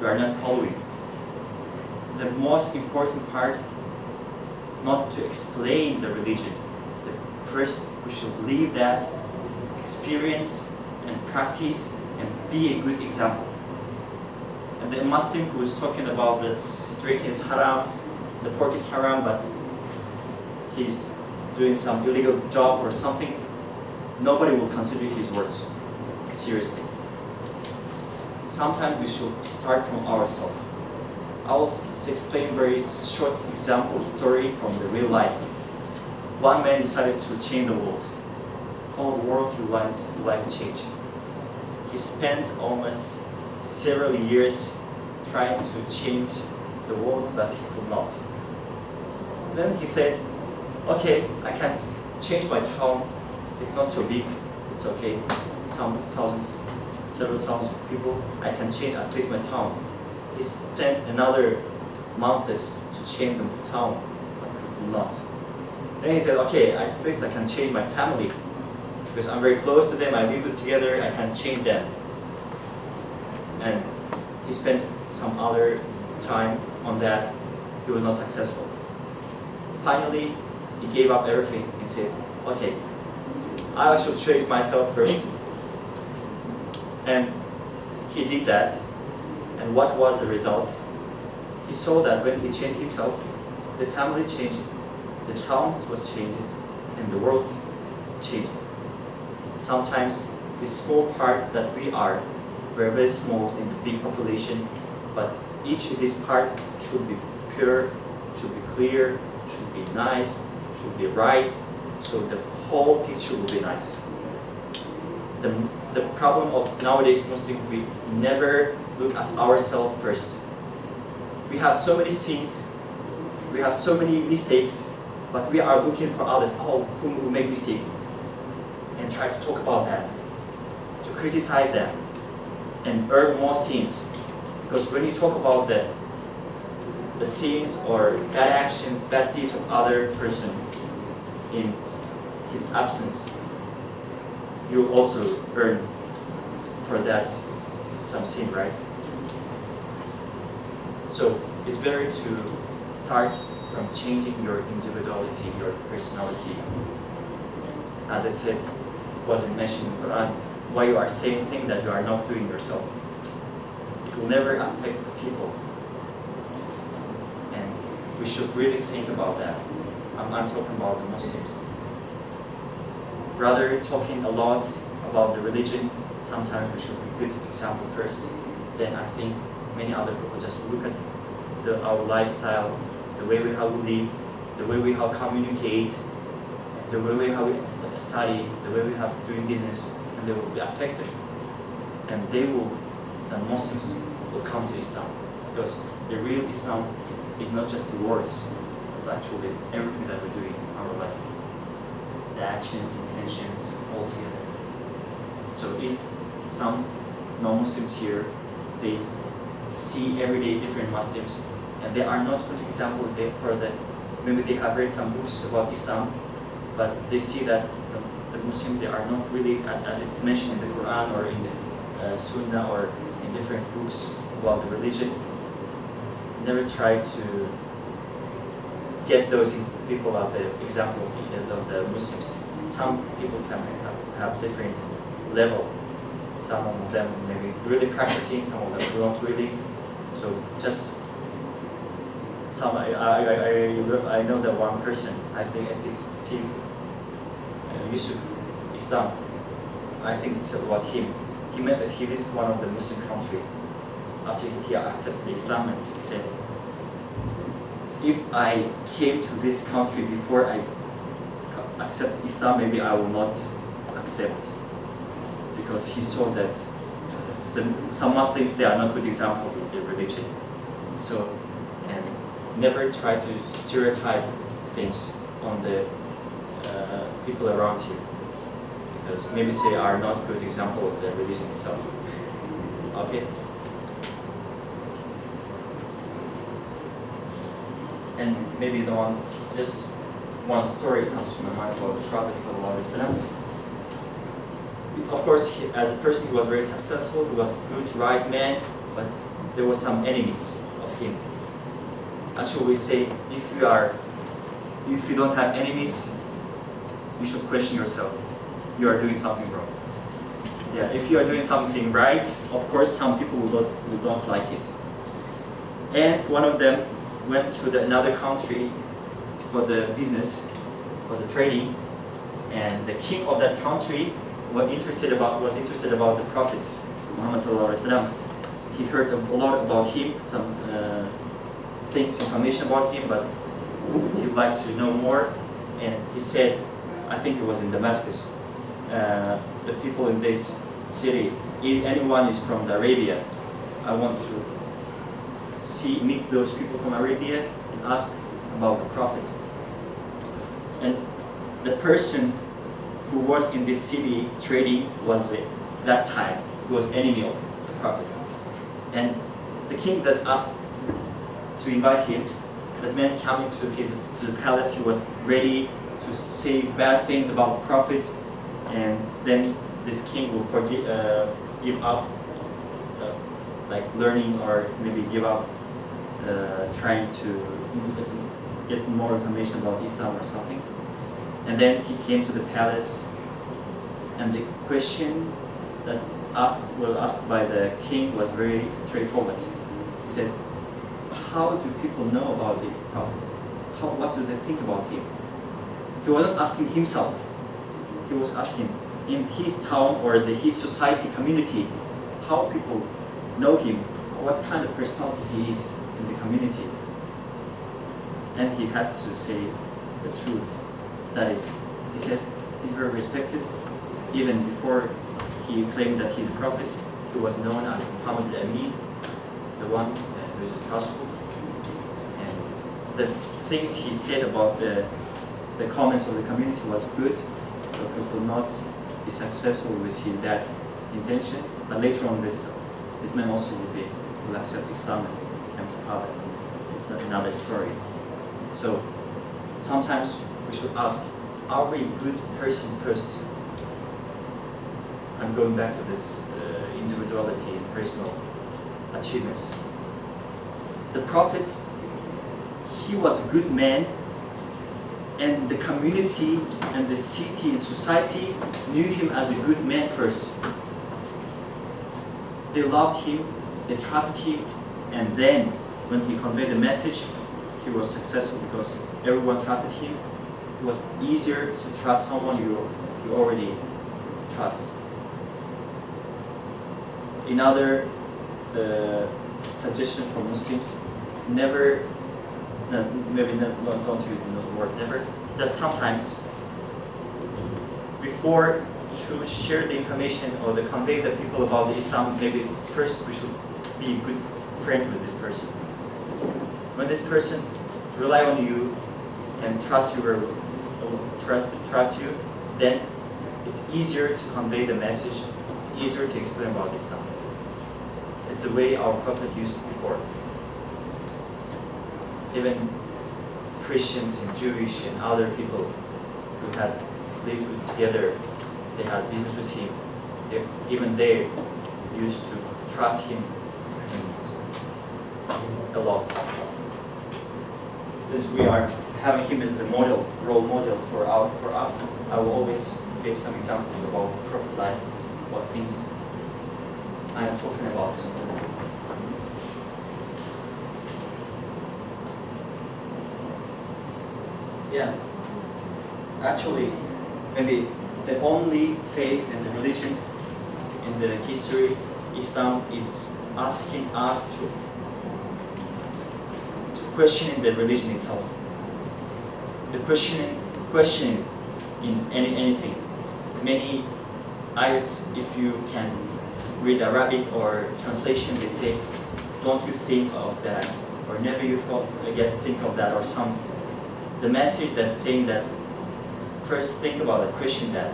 we are not following. The most important part, not to explain the religion. First, we should live that, experience and practice and be a good example. And the Muslim who is talking about this drink is haram, the pork is haram, but he's doing some illegal job or something, nobody will consider his words seriously. Sometimes we should start from ourselves. I will explain very short example story from the real life. One man decided to change the world. Whole world he liked to change. He spent almost several years trying to change the world, but he could not. Then he said, okay, I can change my town. It's not so big. It's okay. Several thousand people. I can change at least my town. He spent another months to change the town, but could not. Then he said, okay, at least I can change my family. Because I'm very close to them, I live together, I can change them. And he spent some other time on that. He was not successful. Finally, he gave up everything and said, okay, I should change myself first. And he did that. And what was the result? He saw that when he changed himself, the family changed, the town was changed, and the world changed. Sometimes the small part that we are, we're very small in the big population, but each of this part should be pure, should be clear, should be nice, should be right, so the whole picture will be nice. The problem of nowadays Muslims, we never look at ourselves first. We have so many sins, we have so many mistakes, but we are looking for others. Oh, who will make mistake? And try to talk about that, to criticize them, and earn more sins. Because when you talk about the sins or bad actions, bad deeds of other person in his absence, you also earn for that some sin, right? So it's better to start from changing your individuality, your personality. As I said, wasn't mentioned in the Quran, why you are saying things that you are not doing yourself. It will never affect the people. And we should really think about that. I'm talking about the Muslims. Rather talking a lot about the religion, sometimes we should be good example first. Then I think many other people just look at our lifestyle, the way we how we live, the way we how communicate, the way we how we study, the way we have to do business, and they will be affected. And the Muslims will come to Islam. Because the real Islam is not just the words, it's actually everything that we do in our life. The actions, intentions, all together. So if some non-Muslims here, they see everyday different Muslims, and they are not good example maybe they have read some books about Islam, but they see that the Muslim, they are not really, as it's mentioned in the Quran or in the Sunnah or in different books about the religion, never try to get those people as the example of the Muslims. Some people can have different level. Some of them maybe really practicing, some of them don't really. So just some, I know that one person, I think it's Steve Yusuf Islam. I think it's about him. He visited one of the Muslim country. After he accepted Islam, and he said, if I came to this country before I accept Islam, maybe I will not accept. Because he saw that some Muslims, they are not good example of their religion. So, and never try to stereotype things on the people around you. Because maybe they are not good example of the religion itself. Okay? And maybe just one story comes to my mind about the Prophet ﷺ. Of course, as a person, he was very successful, he was a good, right man, but there were some enemies of him. Actually, we say if you don't have enemies, you should question yourself. You are doing something wrong. Yeah, if you are doing something right, of course, some people will not like it. And one of them went to another country for the business, for the trading, and the king of that country was interested about the Prophet Muhammad sallallahu alaihi wasallam. He heard a lot about him, some information about him, but he would like to know more. And he said, I think it was in Damascus, the people in this city, if anyone is from Arabia, I want to meet those people from Arabia and ask about the Prophet. And the person who was in this city trading was that time, he was enemy of the Prophet. And the king does ask to invite him. That man coming to the palace, he was ready to say bad things about the Prophet, and then this king will give up like learning, or maybe give up trying to get more information about Islam or something. And then he came to the palace, and the question that was asked by the king was very straightforward. He said, how do people know about the Prophet? What do they think about him? He wasn't asking himself. He was asking in his town or his society, community, how people know him, what kind of personality he is in the community. And he had to say the truth. That is, he said he's very respected. Even before he claimed that he's a prophet, he was known as Muhammad al-Amin, the one who is trustful. And the things he said about the comments of the community was good, but he could not be successful with that intention. But later on, this man also will accept Islam and become Sahaba. It's another story. So sometimes we should ask, are we a good person first? I'm going back to this individuality and personal achievements. The Prophet, he was a good man, and the community and the city and society knew him as a good man first. They loved him, they trusted him, and then when he conveyed the message, he was successful because everyone trusted him. It was easier to trust someone you already trust. Another suggestion for Muslims: never, maybe don't use the word never, just sometimes, before to share the information or to convey the people about Islam, maybe first we should be a good friend with this person. When this person rely on you and trust you, then it's easier to convey the message. It's easier to explain about Islam. It's the way our Prophet used before. Even Christians and Jewish and other people who had lived together, they had business with him. Even they used to trust him a lot. Since we are having him as a role model for us, I will always give some examples about Prophet life, what things I am talking about. Yeah, actually, maybe the only faith and the religion in the history, Islam, is asking us to question the religion itself. The questioning in anything. Many ayats, if you can read Arabic or translation, they say, don't you think of that, or never you think of that, or the message that's saying that first think about it, question that.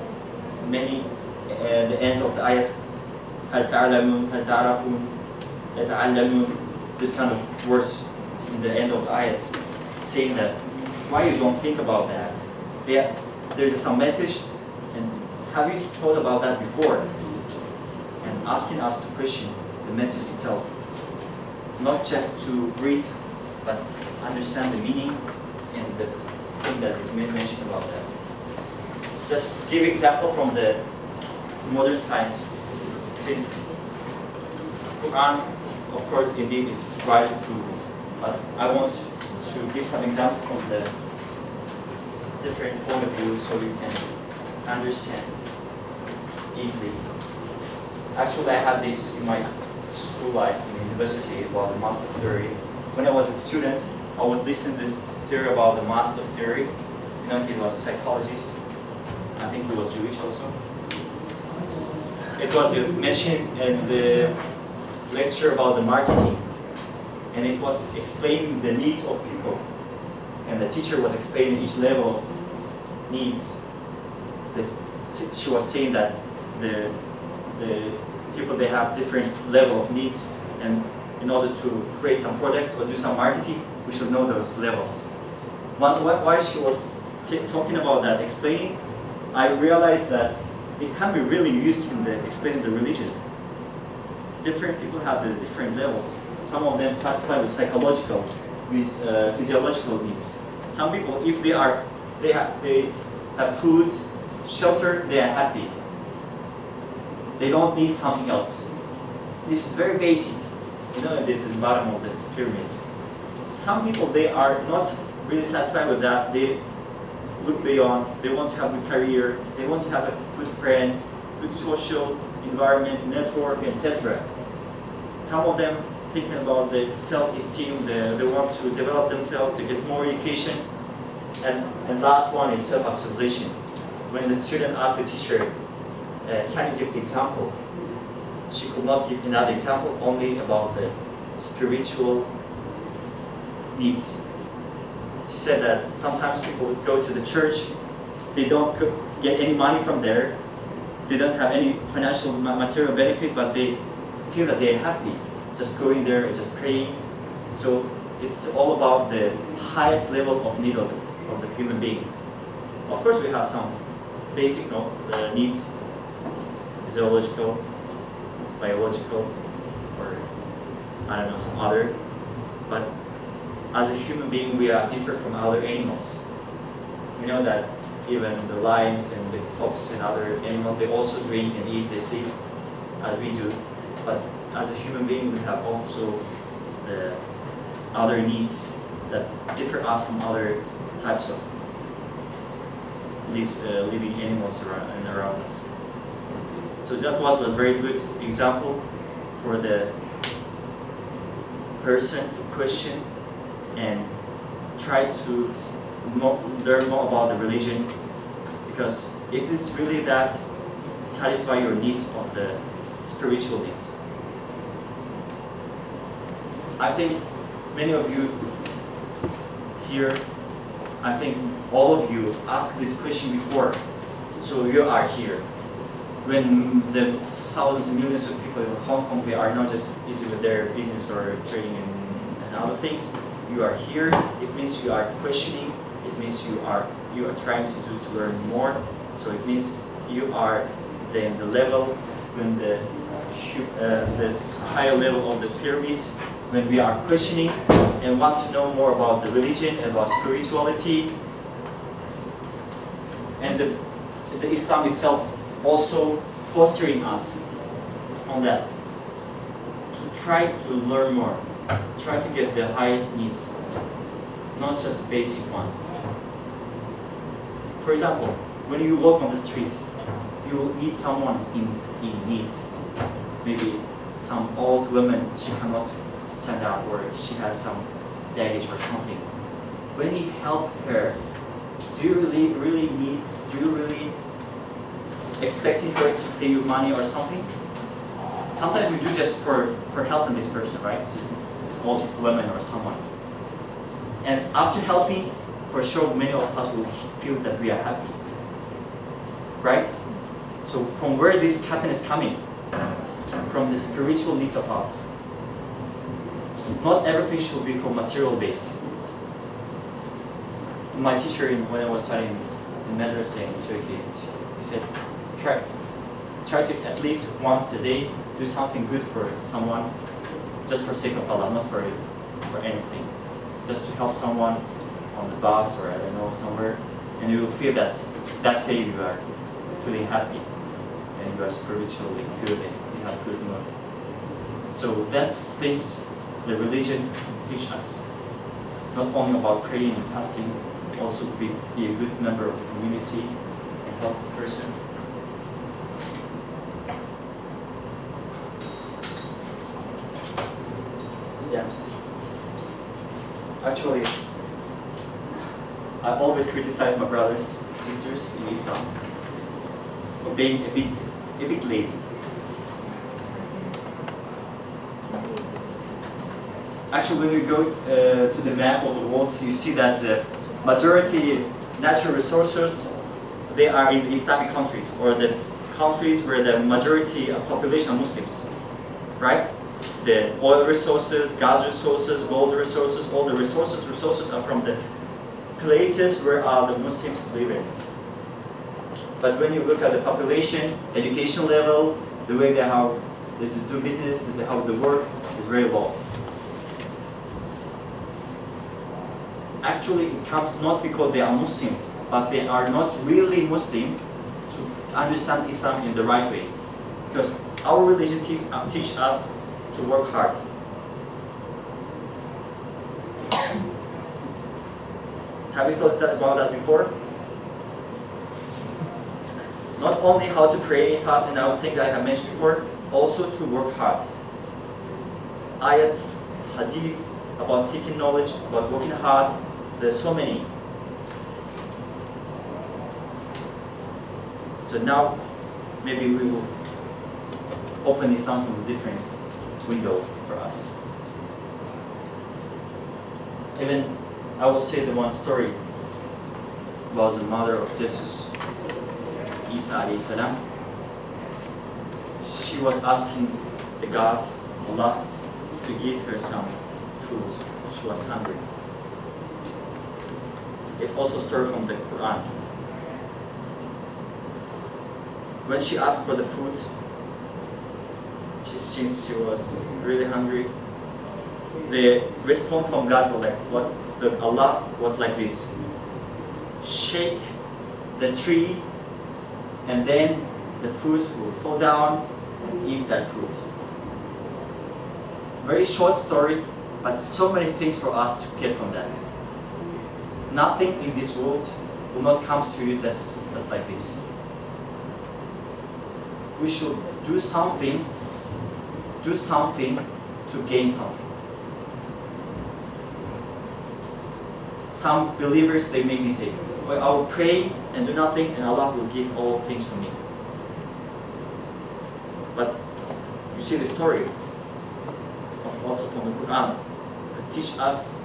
Many the end of the ayats, هل تعلمون هل تعرفون يتعلمون, this kind of words in the end of the ayats saying that why you don't think about that. There's some message, and have you thought about that before? And asking us to question the message itself. not just to read, but understand the meaning and the thing that is mentioned about that. Just give example from the modern science. Since Quran, of course, indeed is right, it's good, but I want to give some example from the different point of view so you can understand easily. Actually, I had this in my school life in university about the master theory. When I was a student, I was listening to this theory about the master theory. You know, he was a psychologist. I think he was Jewish also. It was mentioned in the lecture about the marketing, and it was explaining the needs of people. And the teacher was explaining each level of needs. She was saying that the people, they have different level of needs, and in order to create some products or do some marketing, we should know those levels. While she was talking about that, explaining, I realized that it can be really used in explaining the religion. Different people have the different levels. Some of them satisfied with psychological, with physiological needs. Some people, if they have food, shelter, they are happy. They don't need something else. This is very basic. You know, this is the bottom of the pyramid. Some people, they are not really satisfied with that. They look beyond. They want to have a good career. They want to have good friends, good social environment, network, etc. Some of them thinking about the self-esteem. They want to develop themselves, to get more education. And last one is self-actualization. When the students ask the teacher, can you give the example? She could not give another example, only about the spiritual needs. She said that sometimes people go to the church, they don't get any money from there, they don't have any financial material benefit, but they feel that they are happy just going there and just praying. So it's all about the highest level of need of the human being. Of course, we have some basic needs, physiological, biological, or I don't know, some other. But as a human being, we are different from other animals. We know that even the lions and the foxes and other animals, they also drink and eat, they sleep, as we do. But as a human being, we have also the other needs that differ us from other types of living animals around us. So that was a very good example for the person to question and try to learn more about the religion, because it is really that satisfy your needs of the spiritual needs. I think many of you here, I think all of you asked this question before, so you are here. When the thousands and millions of people in Hong Kong, they are not just busy with their business or trading and other things, you are here. It means you are questioning. It means you are trying to learn more. So it means you are in the level when this higher level of the pyramids, when we are questioning and want to know more about the religion, about spirituality, and the Islam itself also fostering us on that, to try to learn more, try to get the highest needs, not just basic one. For example, when you walk on the street, you meet someone in need. Maybe some old woman, she cannot stand up, or she has some baggage or something. When you help her, do you really expecting her to pay you money or something? Sometimes we do just for helping this person, right? It's just this old woman or someone. And after helping, for sure many of us will feel that we are happy, right? So from where this happiness coming? From the spiritual needs of us. Not everything should be from material based. My teacher, when I was studying in madrasa in Turkey, he said, try to at least once a day do something good for someone, just for sake of Allah, not for anything. Just to help someone on the bus or I don't know somewhere, and you will feel that day you are feeling happy and you are spiritually good and you have good mood. So that's things the religion teach us. Not only about praying and fasting, also be a good member of the community and help the person. Yeah. Actually, I always criticize my brothers and sisters in Islam for being a bit lazy. Actually, when you go to the map of the world, you see that the majority natural resources, they are in the Islamic countries, or the countries where the majority of population are Muslims, right? The oil resources, gas resources, gold resources, all the resources are from the places where the Muslims live in. But when you look at the population, education level, the way they do business, how they work, is very low. Actually, it comes not because they are Muslim, but they are not really Muslim to understand Islam in the right way. Because our religion teach us to work hard. Have you thought about that before? Not only how to pray, fast, and other things that I have mentioned before, also to work hard. Ayats, hadith, about seeking knowledge, about working hard, there's so many. So now, maybe we will open Islam from a different window for us. Even I will say the one story about the mother of Jesus, Isa alayhi salam. She was asking the God, Allah, to give her some food. She was hungry. It's also a story from the Quran. When she asked for the food, since she was really hungry, the response from God was like, Allah was like this: shake the tree, and then the fruits will fall down and eat that fruit. Very short story, but so many things for us to get from that. Nothing in this world will not come to you just like this. We should do something to gain something. Some believers, they make mistake. Well, I will pray and do nothing, and Allah will give all things for me. But you see the story, also from the Quran, that teach us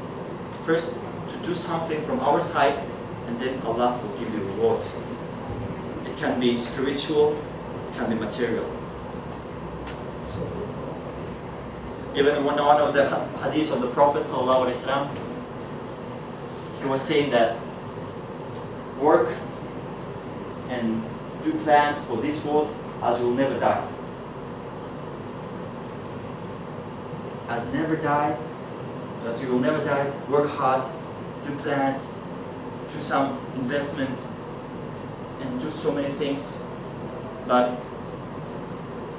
first to do something from our side, and then Allah will give you rewards. It can be spiritual, it can be material. Even one of the hadiths of the Prophet ﷺ, he was saying that work and do plans for this world as you will never die. As you will never die, work hard, do plans, do some investments, and do so many things. But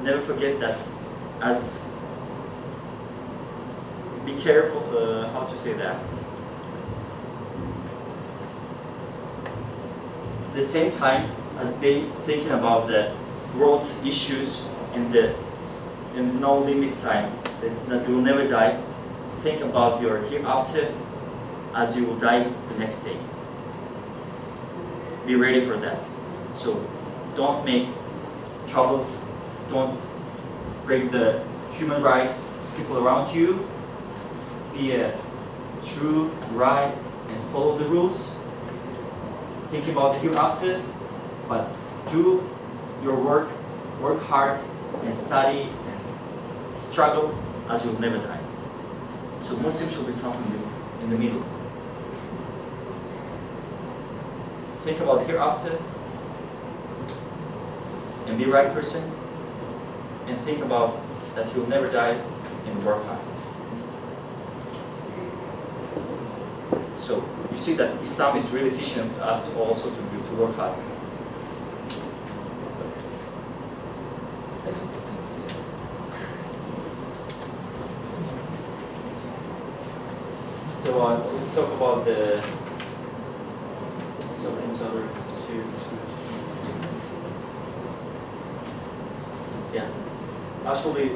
never forget that be careful, how to say that? At the same time as thinking about the world issues and no limit time, that you will never die, think about your hereafter as you will die the next day. Be ready for that. So don't make trouble, don't break the human rights of people around you. Be true, right, and follow the rules. Think about the hereafter, but do your work hard, and study and struggle as you'll never die. So Muslims should be something in the middle. Think about hereafter, and be the right person, and think about that you'll never die and work hard. So you see that Islam is really teaching us also to work hard. So let's talk about the yeah. Actually,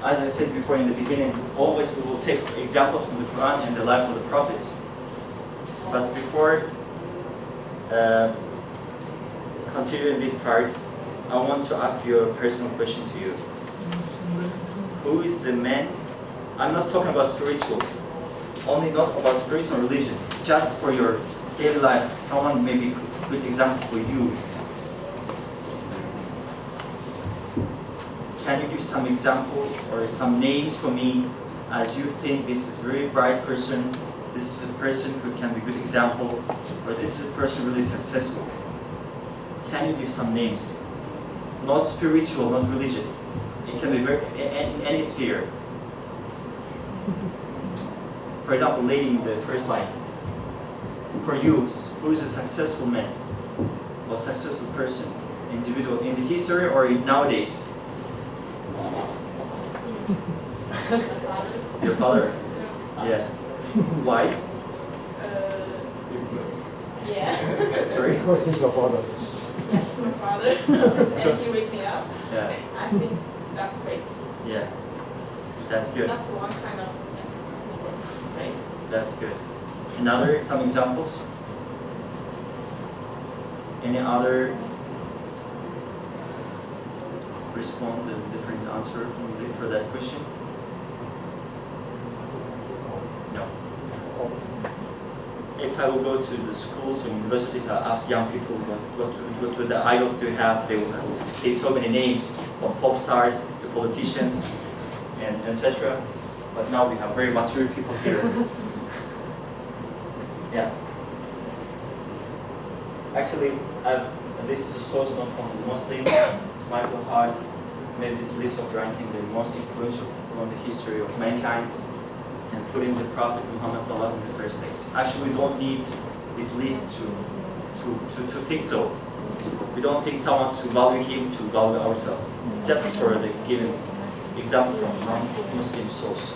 as I said before in the beginning, always we will take examples from the Quran and the life of the Prophet. But before considering this part, I want to ask you a personal question to you. Who is the man? I'm not talking about spiritual, only not about spiritual religion, just for your daily life. Someone maybe a good example for you. Can you give some example or some names for me as you think this is a very bright person, this is a person who can be a good example, or this is a person really successful? Can you give some names? Not spiritual, not religious. It can be very, in any sphere. For example, lady in the first line. For you, who is a successful man or successful person, individual, in the history or in nowadays? Your father? Yeah. Why? Yeah. Sorry? Because he's your father. Yeah, he's my father. And she wakes me up. Yeah. I think that's great. Yeah. That's good. That's one kind of success. Right? That's good. Another, some examples? Any other respond to a different answer for that question? No. If I will go to the schools or universities, I'll ask young people what to the idols do you have. They will say so many names, from pop stars to politicians and etc. But now we have very mature people here. Yeah. Actually, this is a source not from the Muslim. Michael Hart made this list of ranking the most influential people in the history of mankind and putting the Prophet Muhammad Sallallahu in the first place. Actually, we don't need this list to think so. We don't think someone to value him to value ourselves. Just for the given example from non-Muslim source.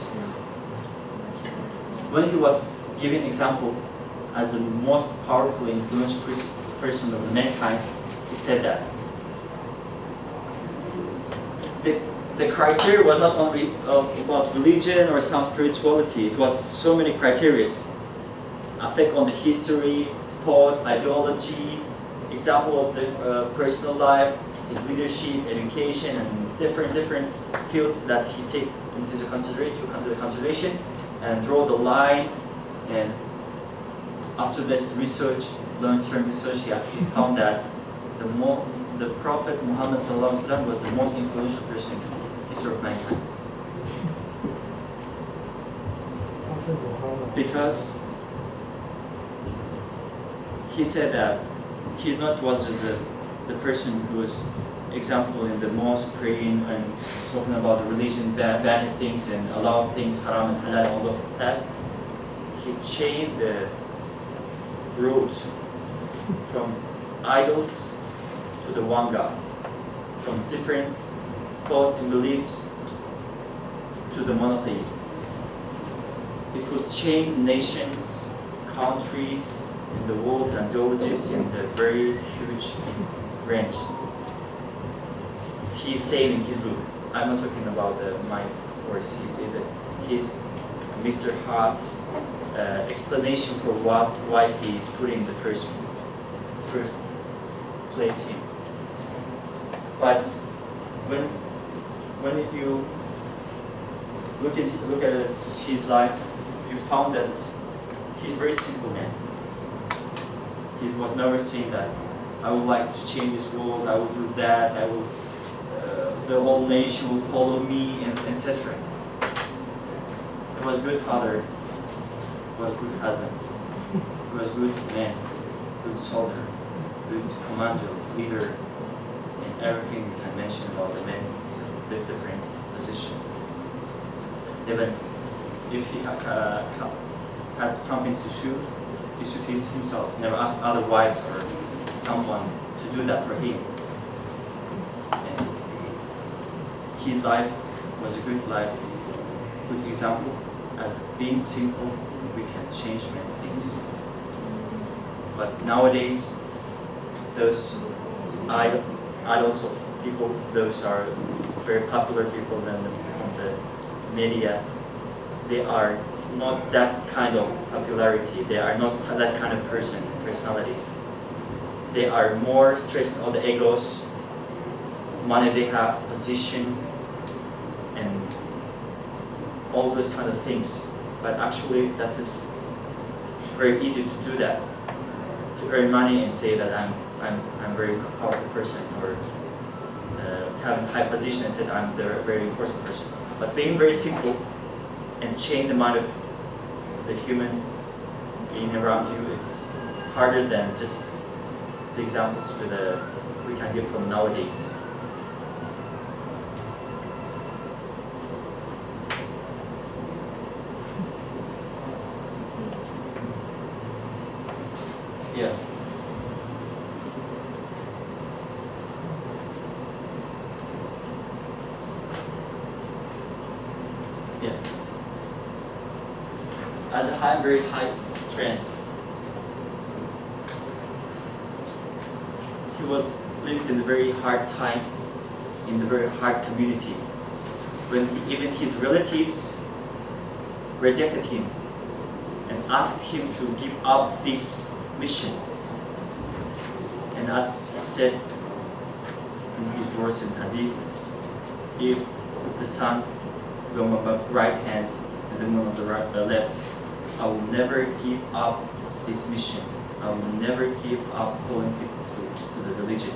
When he was giving example as the most powerful influential person of mankind, he said that the criteria was not only about religion or some spirituality. It was so many criteria. Effect on the history, thoughts, ideology, example of the personal life, his leadership, education, and different fields that he take into consideration, and draw the line. And after this research, long-term research, he found that the Prophet Muhammad ﷺ was the most influential person in the history of mankind. Because he said that he's not was just the person who was example in the mosque praying and talking about the religion, banning things and allow things haram and halal, all of that. He changed the road from idols to the one God, from different thoughts and beliefs to the monotheism. It could change nations, countries, in the world ideologies in a very huge range. He's saying in his book, I'm not talking about my words, he said that his Mr. Hart's explanation for why he is putting the first place him. But when you look at his life, you found that he's a very simple man. He was never saying that I would like to change this world, I will do that, I will the whole nation will follow me, and etc. He was a good father, he was a good husband, he was a good man, good soldier, good commander, leader, and everything we can mention about the man is a different position. Even if he had something to do, used to feed himself, never asked other wives or someone to do that for him. And his life was a good life, good example. As being simple, we can change many things. But nowadays, those idols of people, those are very popular people on the media, they are not that kind of popularity. They are not that kind of personalities. They are more stressed on the egos, money they have, position, and all those kind of things. But actually, that is very easy to do that, to earn money and say that I'm a very powerful person, or having high position and say that I'm the very important person. But being very simple and change the mind of the human being around you, it's harder than just the examples we can give from nowadays. Yeah. Yeah. As a very high strength, he was lived in a very hard time, in a very hard community, when even his relatives rejected him and asked him to give up this mission. And as he said in his words in Hadith, if the sun will on my right hand and the moon on the left, I will never give up this mission. I will never give up calling people to the religion.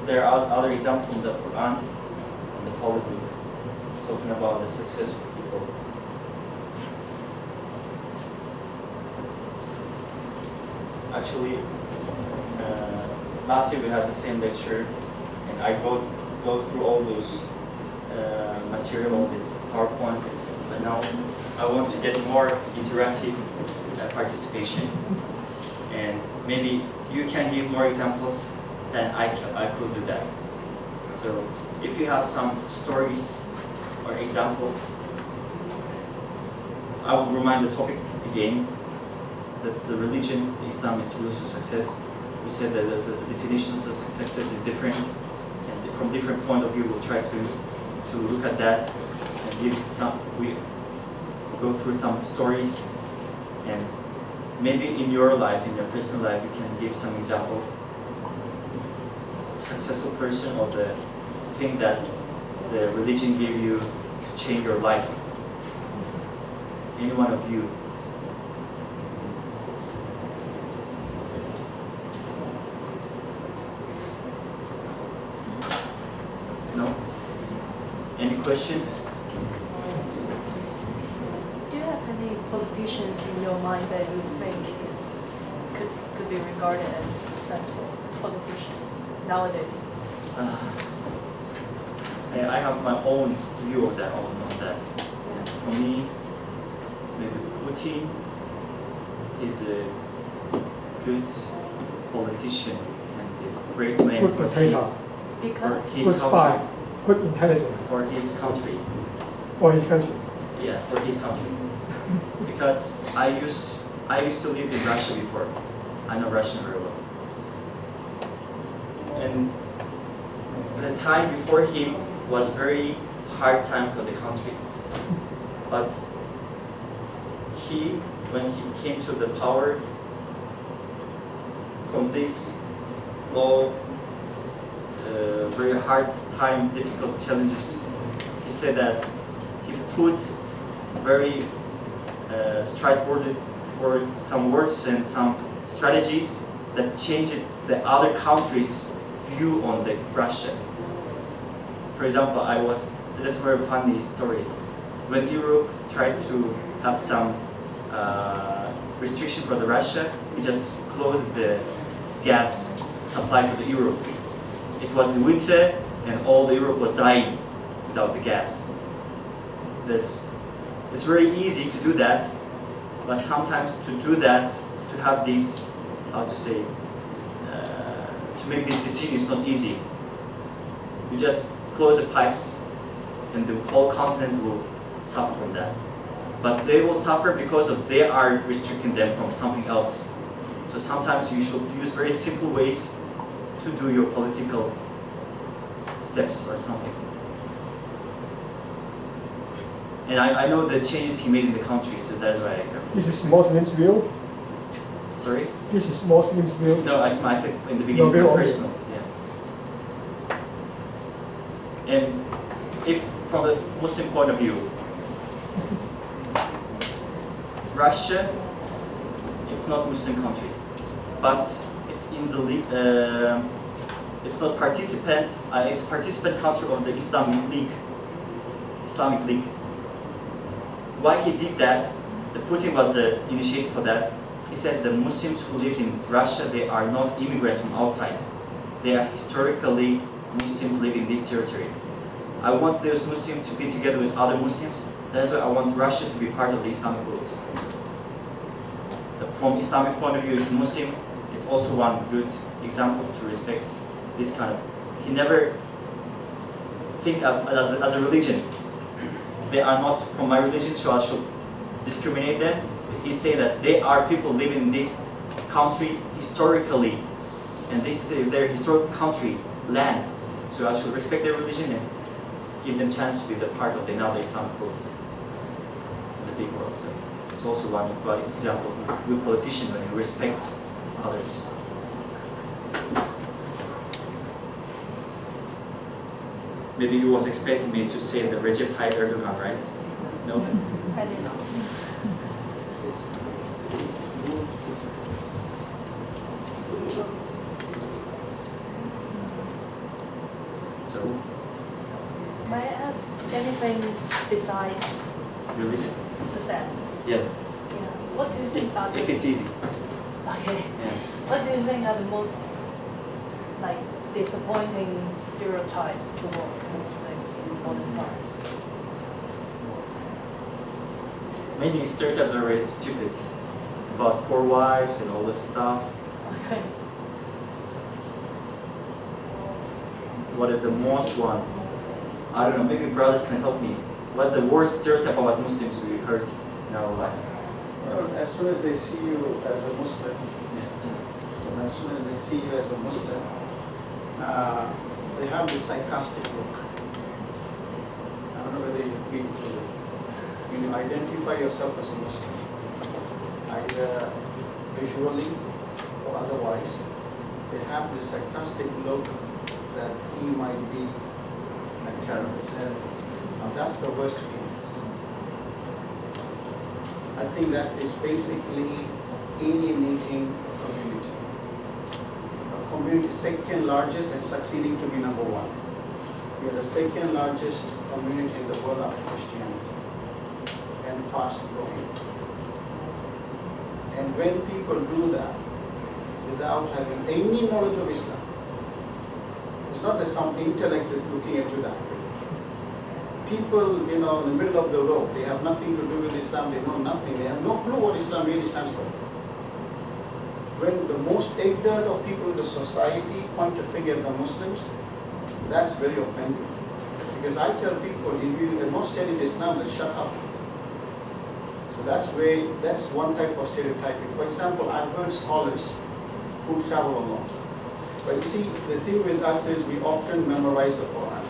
There are other examples in the Quran and the Holy Book talking about the successful people. Actually, last year we had the same lecture, and I go through all those material on this PowerPoint, but now I want to get more interactive participation, and maybe you can give more examples than I could do that. So if you have some stories or examples, I will remind the topic again, that the religion, Islam is rules to success. We said that the definitions of success is different, and from different point of view we'll try to look at that and give some, we go through some stories, and maybe in your life, in your personal life, you can give some example of successful person, or the thing that the religion gave you to change your life. Any one of you. No? Any questions? Do you have any politicians in your mind that you think could be regarded as successful politicians nowadays? I have my own view of that, on that. And for me, maybe Putin is a good politician and a great man Good potato. Because His Good spy. country. Good intelligence. For his country. For his country. Yeah, for his country. Because I used to live in Russia before. I know Russian very well. And the time before him was very hard time for the country. But when he came to the power, from this low, very hard time, difficult challenges, he said that he put very straightforward some words and some strategies that changed the other countries' view on the Russia. For example, this is a very funny story. When Europe tried to have some restriction for the Russia, he just closed the gas supply to the Europe. It was in winter and all Europe was dying. without the gas. It's very easy to do that, but sometimes to do that, to have this, how to say, to make this decision is not easy. You just close the pipes and the whole continent will suffer from that. But they will suffer because of they are restricting them from something else. So sometimes you should use very simple ways to do your political steps or something. And I know the changes he made in the country, so that's why This is Muslims' view. sorry? This is Muslims' view. No, I said in the Your beginning, view only. personal. Yeah. And if from the Muslim point of view, Russia, it's not Muslim country, but it's in the it's not participant. It's participant country of the Islamic League. Why he did that? The Putin was the initiator for that. He said the Muslims who live in Russia, they are not immigrants from outside. They are historically Muslims living in this territory. I want those Muslims to be together with other Muslims. That's why I want Russia to be part of the Islamic world. From Islamic point of view, it's Muslim. It's also one good example to respect this kind of. He never think of as a religion. They are not from my religion, so I should discriminate them. He say that they are people living in this country historically, and this is their historic country, land. So I should respect their religion and give them chance to be the part of the now Islamic world, in the big world. So it's also one example of a good politician when you respect others. Maybe you was expecting me to say the Recep Tayyip Erdogan, right? No? I did not. So, May I ask anything besides religion? success? Yeah. Yeah. What do you think are If it's easy. Okay. Yeah. What do you think are the most like disappointing stereotypes towards Muslim in modern times? Many stereotypes are very stupid about 4 wives and all this stuff. Okay. What is the most one? I don't know, maybe brothers can help me. What the worst stereotype about Muslims we heard in our life? Well, as soon as they see you as a Muslim, Yeah. as soon as they see you as a Muslim, they have this sarcastic look. I don't know whether you've been through it. When you identify yourself as a Muslim, either visually or otherwise, they have this sarcastic look that he might be a terrorist. Now that's the worst feeling. I think that is basically alienating a community. A community second largest and succeeding to be number one. We are the second largest community in the world after Christianity and fast growing. And when people do that without having any knowledge of Islam, it's not that some intellect is looking at you that way. People, in the middle of the road, they have nothing to do with Islam, they know nothing, they have no clue what Islam really stands for. When the most ignorant of people in the society point a finger at the Muslims, that's very offending. Because I tell people, if you are not studying Islam, then shut up. So that's one type of stereotyping. For example, I've heard scholars who travel a lot. But you see, the thing with us is we often memorize the Quran.